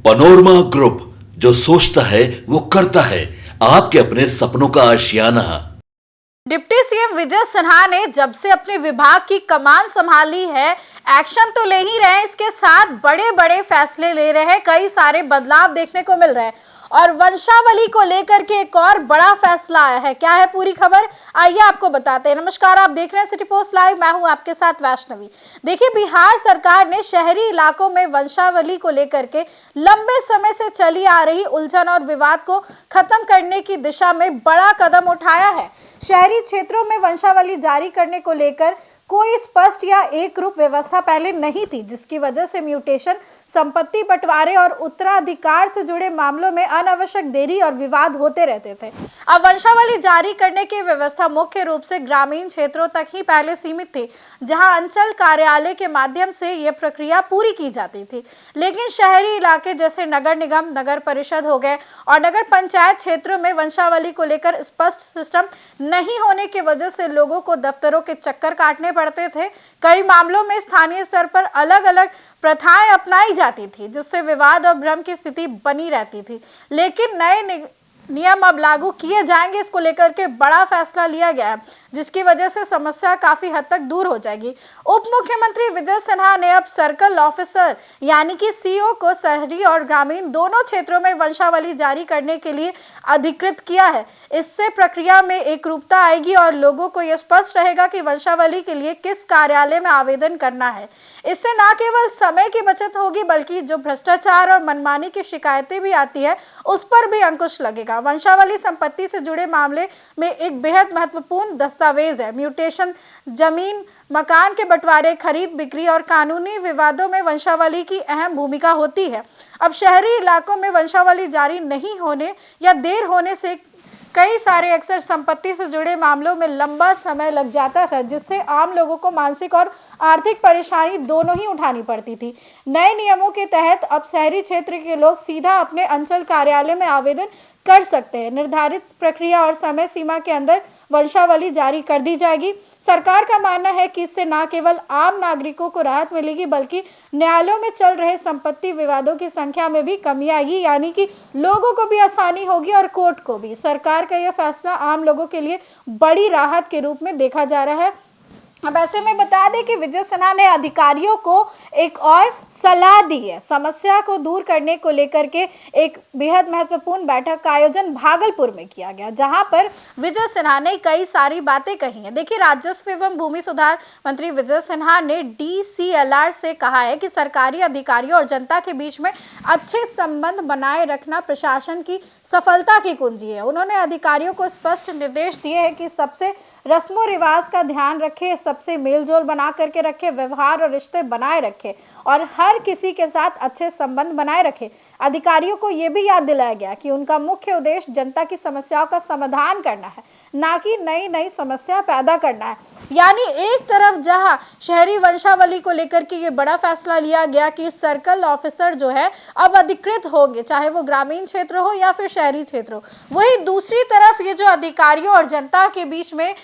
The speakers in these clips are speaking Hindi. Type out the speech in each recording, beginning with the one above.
पनोरमा ग्रुप, जो सोचता है वो करता है। आपके अपने सपनों का आशियाना। डिप्टी सीएम विजय सिन्हा ने जब से अपने विभाग की कमान संभाली है, एक्शन तो ले ही रहे हैं, इसके साथ बड़े बड़े फैसले ले रहे हैं, कई सारे बदलाव देखने को मिल रहे हैं। और वंशावली को लेकर के एक और बड़ा फैसला आया है। क्या है पूरी खबर, आइए आपको बताते हैं। नमस्कार, आप देख रहे हैं सिटी पोस्ट लाइव, मैं हूं आपके साथ वैष्णवी। देखिए, बिहार सरकार ने शहरी इलाकों में वंशावली को लेकर के लंबे समय से चली आ रही उलझन और विवाद को खत्म करने की दिशा में बड़ा कदम उठाया है। शहरी क्षेत्रों में वंशावली जारी करने को लेकर कोई स्पष्ट या एक रूप व्यवस्था पहले नहीं थी, जिसकी वजह से म्यूटेशन, संपत्ति बंटवारे और उत्तराधिकार से जुड़े मामलों में अनावश्यक देरी और विवाद होते रहते थे। अब वंशावली जारी करने की व्यवस्था मुख्य रूप से ग्रामीण क्षेत्रों तक ही पहले सीमित थी, जहां अंचल कार्यालय के माध्यम से यह प्रक्रिया पूरी की जाती थी। लेकिन शहरी इलाके जैसे नगर निगम, नगर परिषद हो गए और नगर पंचायत क्षेत्रों में वंशावली को लेकर स्पष्ट सिस्टम नहीं होने की वजह से लोगों को दफ्तरों के चक्कर काटने पड़ते थे। कई मामलों में स्थानीय स्तर पर अलग अलग प्रथाएं अपनाई जाती थी, जिससे विवाद और भ्रम की स्थिति बनी रहती थी। लेकिन नए नियम अब लागू किए जाएंगे, इसको लेकर के बड़ा फैसला लिया गया है, जिसकी वजह से समस्या काफी हद तक दूर हो जाएगी। उप मुख्यमंत्री विजय सिन्हा ने अब सर्कल ऑफिसर यानी कि सीओ को शहरी और ग्रामीण दोनों क्षेत्रों में वंशावली जारी करने के लिए अधिकृत किया है। इससे प्रक्रिया में एकरूपता आएगी और लोगों को यह स्पष्ट रहेगा कि वंशावली के लिए किस कार्यालय में आवेदन करना है। इससे न केवल समय की बचत होगी, बल्कि जो भ्रष्टाचार और मनमानी की शिकायतें भी आती है, उस पर भी अंकुश लगेगा। वंशावली संपत्ति से जुड़े मामले में एक बेहद महत्वपूर्ण दस्तावेज है। म्यूटेशन, जमीन मकान के बंटवारे, खरीद बिक्री और कानूनी विवादों में वंशावली की अहम भूमिका होती है। अब शहरी इलाकों में वंशावली जारी नहीं होने या देर होने से कई सारे अक्सर संपत्ति से जुड़े मामलों में लंबा समय लग जाता था, जिससे आम लोगों को मानसिक और आर्थिक परेशानी दोनों ही उठानी पड़ती थी। नए नियमों के तहत अब शहरी क्षेत्र के लोग सीधा अपने अंचल कार्यालय में आवेदन कर सकते हैं। निर्धारित प्रक्रिया और समय सीमा के अंदर वंशावली जारी कर दी जाएगी। सरकार का मानना है कि इससे न केवल आम नागरिकों को राहत मिलेगी, बल्कि न्यायालयों में चल रहे संपत्ति विवादों की संख्या में भी कमी आएगी, यानी कि लोगों को भी आसानी होगी और कोर्ट को भी। सरकार का यह फैसला आम लोगों के लिए बड़ी राहत के रूप में देखा जा रहा है। अब ऐसे में बता दें कि विजय सिन्हा ने अधिकारियों को एक और सलाह दी है। समस्या को दूर करने को लेकर के एक बेहद महत्वपूर्ण बैठक का आयोजन भागलपुर में किया गया, जहां पर विजय सिन्हा ने कई सारी बातें कही हैं। देखिए, राजस्व एवं भूमि सुधार मंत्री विजय सिन्हा ने DCLR से कहा है कि सरकारी अधिकारियों और जनता के बीच में अच्छे संबंध बनाए रखना प्रशासन की सफलता की कुंजी है। उन्होंने अधिकारियों को स्पष्ट निर्देश दिए हैं कि सबसे रस्मों रिवाज का ध्यान रखें, सबसे मेलजोल बना करके रखे, व्यवहार और रिश्ते बनाए रखे और हर किसी के साथ अच्छे संबंध बनाए रखे। अधिकारियों को यह भी याद दिलाया गया कि उनका मुख्य उद्देश्य जनता की समस्याओं का समाधान करना है, ना कि नई नई समस्या पैदा करना है। यानी एक तरफ जहां शहरी वंशावली को लेकर के ये बड़ा फैसला लिया गया कि सर्कल ऑफिसर जो है अब अधिकृत होंगे, चाहे वो ग्रामीण क्षेत्र हो या फिर शहरी क्षेत्र हो, वही दूसरी तरफ ये जो अधिकारियों और जनता के बीच में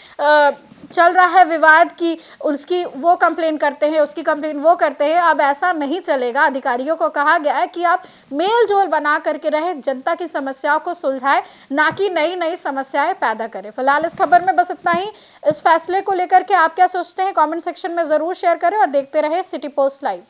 चल रहा है विवाद की, उसकी वो कंप्लेन करते हैं, उसकी कंप्लेन वो करते हैं, अब ऐसा नहीं चलेगा। अधिकारियों को कहा गया है कि आप मेल जोल बना करके रहे, जनता की समस्याओं को सुलझाए, ना कि नई नई समस्याएं पैदा करें। फिलहाल इस खबर में बस इतना ही। इस फैसले को लेकर के आप क्या सोचते हैं, कमेंट सेक्शन में जरूर शेयर करें और देखते रहे सिटी पोस्ट लाइव।